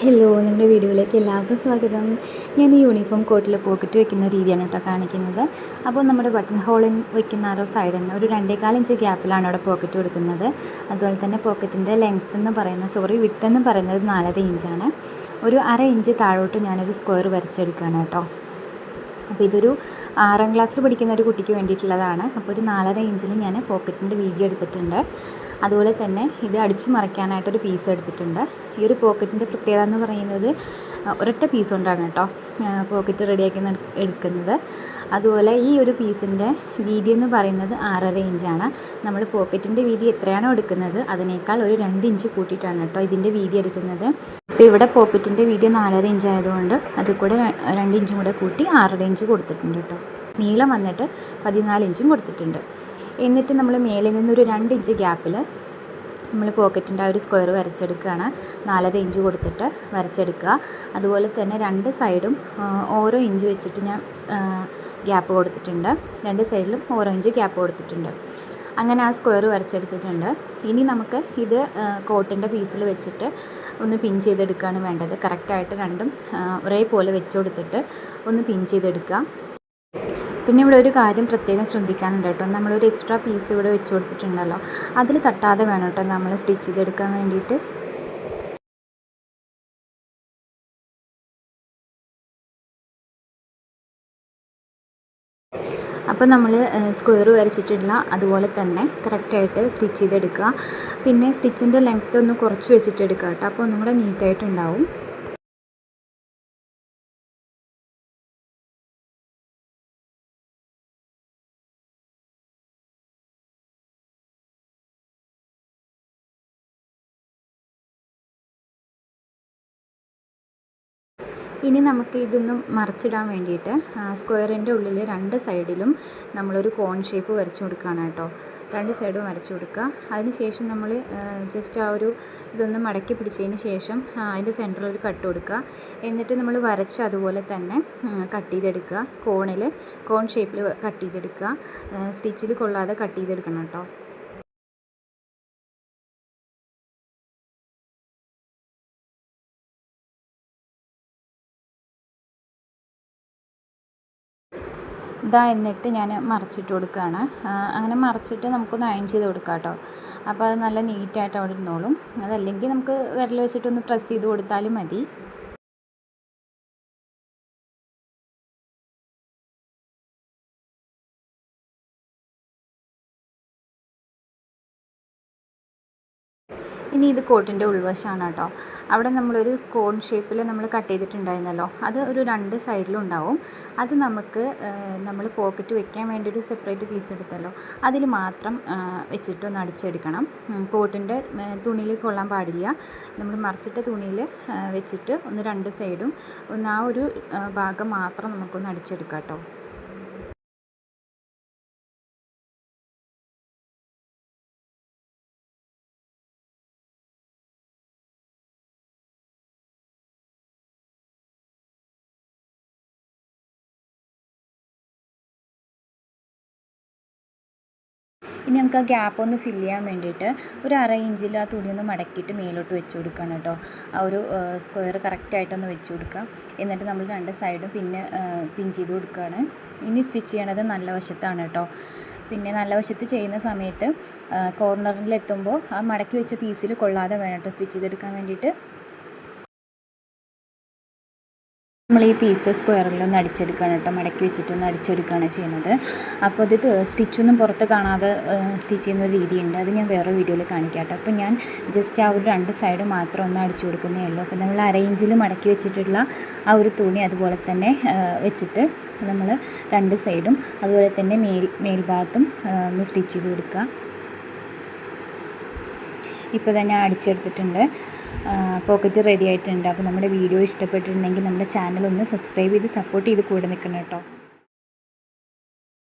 Hello, നമ്മുടെ വീഡിയോയിലേക്ക് എല്ലാവർക്കും സ്വാഗതം. ഞാൻ ഈ യൂണിഫോം കോട്ടിൽ പോക്കറ്റ് വെക്കുന്ന രീതിയാണ് കേട്ടോ കാണിക്കുന്നത്. അപ്പോൾ നമ്മുടെ ബട്ടൺ ഹോളിൽ വെക്കുന്ന ആ സൈഡിൽ നിന്ന് ഒരു 2.25 ഇഞ്ച് ഗ്യാപ്പിലാണ് അവിടെ പോക്കറ്റ് കൊടുക്കുന്നത്. അതുപോലെ തന്നെ പോക്കറ്റിൻ്റെ വിഡ്ത്ത് എന്ന് പറയുന്നത് 4.5 ഇഞ്ചാണ്. ഒരു 1/2 ഇഞ്ച് താഴോട്ട് ഞാനൊരു സ്ക്വയർ വരച്ചെടുക്കുകയാണ് കേട്ടോ. അപ്പോൾ ഇതൊരു 6ാം ക്ലാസ്സിൽ പഠിക്കുന്ന ഒരു കുട്ടിക്ക് വേണ്ടിയിട്ടുള്ളതാണ്. അപ്പോൾ ഒരു 4.5 ഇഞ്ചിൽ ഞാൻ പോക്കറ്റിൻ്റെ വീതി എടുത്തിട്ടുണ്ട്. അതുപോലെ തന്നെ ഇത് അടിച്ചു മറിക്കാനായിട്ടൊരു പീസ് എടുത്തിട്ടുണ്ട്. ഈ ഒരു പോക്കറ്റിൻ്റെ പ്രത്യേകത എന്ന് പറയുന്നത് ഒരൊറ്റ പീസ് കൊണ്ടാണ് കേട്ടോ പോക്കറ്റ് റെഡിയാക്കി എടുക്കുന്നത്. അതുപോലെ ഈ ഒരു പീസിൻ്റെ വീതി എന്ന് പറയുന്നത് 6.5 ഇഞ്ചാണ്. നമ്മൾ പോക്കറ്റിൻ്റെ വീതി എത്രയാണോ എടുക്കുന്നത് അതിനേക്കാൾ ഒരു 2 ഇഞ്ച് കൂട്ടിയിട്ടാണ് കേട്ടോ ഇതിൻ്റെ വീതി എടുക്കുന്നത്. അപ്പോൾ ഇവിടെ പോക്കറ്റിൻ്റെ വീതി 4.5 ഇഞ്ച് ആയതുകൊണ്ട് അത് കൂടെ 2 ഇഞ്ചും കൂടെ കൂട്ടി 6.5 ഇഞ്ച് കൊടുത്തിട്ടുണ്ട് കേട്ടോ. നീളം വന്നിട്ട് 14 ഇഞ്ചും കൊടുത്തിട്ടുണ്ട്. എന്നിട്ട് നമ്മൾ മേലിൽ നിന്നൊരു 2 ഇഞ്ച് ഗ്യാപ്പിൽ നമ്മൾ പോക്കറ്റിൻ്റെ ആ ഒരു സ്ക്വയർ വരച്ചെടുക്കുകയാണ്. 4.5 ഇഞ്ച് കൊടുത്തിട്ട് വരച്ചെടുക്കുക. അതുപോലെ തന്നെ 2 സൈഡും ഓരോ ഇഞ്ച് വെച്ചിട്ട് ഞാൻ ഗ്യാപ്പ് കൊടുത്തിട്ടുണ്ട്. 2 സൈഡിലും ഓരോ ഇഞ്ച് ഗ്യാപ്പ് കൊടുത്തിട്ടുണ്ട്. അങ്ങനെ ആ സ്ക്വയർ വരച്ചെടുത്തിട്ടുണ്ട്. ഇനി നമുക്ക് ഇത് കോട്ടിൻ്റെ പീസിൽ വെച്ചിട്ട് ഒന്ന് പിൻ ചെയ്തെടുക്കുകയാണ് വേണ്ടത്. കറക്റ്റായിട്ട് രണ്ടും ഒരേപോലെ വെച്ച് കൊടുത്തിട്ട് ഒന്ന് പിൻ ചെയ്തെടുക്കുക. പിന്നെ ഇവിടെ ഒരു കാര്യം പ്രത്യേകം ശ്രദ്ധിക്കാനുണ്ട് കേട്ടോ. നമ്മളൊരു എക്സ്ട്രാ പീസ് ഇവിടെ വെച്ച് കൊടുത്തിട്ടുണ്ടല്ലോ, അതിൽ തട്ടാതെ വേണം കേട്ടോ നമ്മൾ സ്റ്റിച്ച് ചെയ്തെടുക്കാൻ വേണ്ടിയിട്ട്. അപ്പോൾ നമ്മൾ സ്ക്വയർ വരച്ചിട്ടുള്ള അതുപോലെ തന്നെ കറക്റ്റായിട്ട് സ്റ്റിച്ച് ചെയ്തെടുക്കുക. പിന്നെ സ്റ്റിച്ചിൻ്റെ ലെങ്ത്ത് ഒന്ന് കുറച്ച് വെച്ചിട്ട് എടുക്കുക കേട്ടോ. അപ്പോൾ ഒന്നും കൂടെ നീറ്റായിട്ടുണ്ടാവും. ഇനി നമുക്ക് ഇതൊന്ന് മറിച്ചിടാൻ വേണ്ടിയിട്ട് സ്ക്വയറിൻ്റെ ഉള്ളിൽ 2 സൈഡിലും നമ്മളൊരു കോൺ ഷേപ്പ് വരച്ചു കൊടുക്കുകയാണ് കേട്ടോ. 2 സൈഡും വരച്ചു കൊടുക്കുക. അതിന് ശേഷം നമ്മൾ ജസ്റ്റ് ആ ഒരു ഇതൊന്ന് മടക്കി പിടിച്ചതിന് ശേഷം അതിൻ്റെ സെൻറ്ററിൽ ഒരു കട്ട് കൊടുക്കുക. എന്നിട്ട് നമ്മൾ വരച്ച് അതുപോലെ തന്നെ കട്ട് ചെയ്തെടുക്കുക. കോൺ ഷേപ്പിൽ കട്ട് ചെയ്തെടുക്കുക. സ്റ്റിച്ചിൽ കൊള്ളാതെ കട്ട് ചെയ്തെടുക്കണം കേട്ടോ. എന്നിട്ട് ഞാൻ മറിച്ചിട്ട് കൊടുക്കുകയാണ്. അങ്ങനെ മറിച്ചിട്ട് നമുക്കൊന്ന് അയൺ ചെയ്ത് കൊടുക്കാം കേട്ടോ. അപ്പോൾ അത് നല്ല നീറ്റായിട്ട് അവിടെ ഇരുന്നോളും. അതല്ലെങ്കിൽ നമുക്ക് വിരൽ വെച്ചിട്ടൊന്ന് പ്രസ് ചെയ്ത് കൊടുത്താലും മതി. ഇനി ഇത് കോട്ടിൻ്റെ ഉൾവശമാണ് കേട്ടോ. അവിടെ നമ്മളൊരു കോൺ ഷേപ്പിൽ നമ്മൾ കട്ട് ചെയ്തിട്ടുണ്ടായിരുന്നല്ലോ, അത് ഒരു 2 സൈഡിലും ഉണ്ടാവും. അത് നമുക്ക് നമ്മൾ പോക്കറ്റ് വെക്കാൻ വേണ്ടി ഒരു സെപ്പറേറ്റ് പീസ് എടുത്തല്ലോ, അതിൽ മാത്രം വെച്ചിട്ടൊന്ന് അടിച്ചെടുക്കണം. കോട്ടിൻ്റെ തുണിയിൽ കൊള്ളാൻ പാടില്ല. നമ്മൾ മറിച്ചിട്ട തുണിയിൽ വെച്ചിട്ട് ഒന്ന് 2 സൈഡും ഒന്ന് ആ ഒരു ഭാഗം മാത്രം നമുക്കൊന്ന് അടിച്ചെടുക്കാം കേട്ടോ. ഇനി നമുക്ക് ആ ഗ്യാപ്പ് ഒന്ന് ഫില്ല് ചെയ്യാൻ വേണ്ടിയിട്ട് ഒരു 1/2 ഇഞ്ചിൽ ആ തുണി ഒന്ന് മടക്കിയിട്ട് മേലോട്ട് വെച്ച് കൊടുക്കണം കേട്ടോ. ആ ഒരു സ്ക്വയർ കറക്റ്റായിട്ടൊന്ന് വെച്ച് കൊടുക്കുക. എന്നിട്ട് നമ്മൾ 2 സൈഡും പിന്നെ പിൻ ചെയ്ത് കൊടുക്കുകയാണ്. ഇനി സ്റ്റിച്ച് ചെയ്യണത് നല്ല വശത്താണ് കേട്ടോ. പിന്നെ നല്ല വശത്ത് ചെയ്യുന്ന സമയത്ത് കോർണറിലെത്തുമ്പോൾ ആ മടക്കി വെച്ച പീസിൽ കൊള്ളാതെ വേണം കേട്ടോ സ്റ്റിച്ച് ചെയ്തെടുക്കാൻ വേണ്ടിയിട്ട്. നമ്മൾ ഈ പീസ് സ്ക്വയറിലൊന്ന് അടിച്ചെടുക്കുകയാണ് കേട്ടോ. മടക്കി വെച്ചിട്ടൊന്ന് അടിച്ചെടുക്കുകയാണ് ചെയ്യുന്നത്. അപ്പോൾ ഇത് സ്റ്റിച്ചൊന്നും പുറത്ത് കാണാതെ സ്റ്റിച്ച് ചെയ്യുന്ന ഒരു രീതിയുണ്ട്. അത് ഞാൻ വേറെ വീഡിയോയിൽ കാണിക്കാം കേട്ടോ. അപ്പോൾ ഞാൻ ജസ്റ്റ് ആ ഒരു 2 സൈഡ് മാത്രം ഒന്ന് അടിച്ചു കൊടുക്കുന്നേ ഉള്ളൂ. അപ്പോൾ നമ്മൾ 1/2 ഇഞ്ചിൽ മടക്കി വെച്ചിട്ടുള്ള ആ ഒരു തുണി അതുപോലെ തന്നെ വെച്ചിട്ട് നമ്മൾ 2 സൈഡും അതുപോലെ തന്നെ മേൽഭാഗത്തും ഒന്ന് സ്റ്റിച്ച് ചെയ്ത് കൊടുക്കുക. ഇപ്പോൾ തന്നെ അടിച്ചെടുത്തിട്ടുണ്ട്. പോക്കറ്റ് റെഡി ആയിട്ടുണ്ട്. അപ്പോൾ നമ്മുടെ വീഡിയോ ഇഷ്ടപ്പെട്ടിട്ടുണ്ടെങ്കിൽ നമ്മുടെ ചാനൽ ഒന്ന് സബ്സ്ക്രൈബ് ചെയ്ത് സപ്പോർട്ട് ചെയ്ത് കൂടെ നിൽക്കണം കേട്ടോ.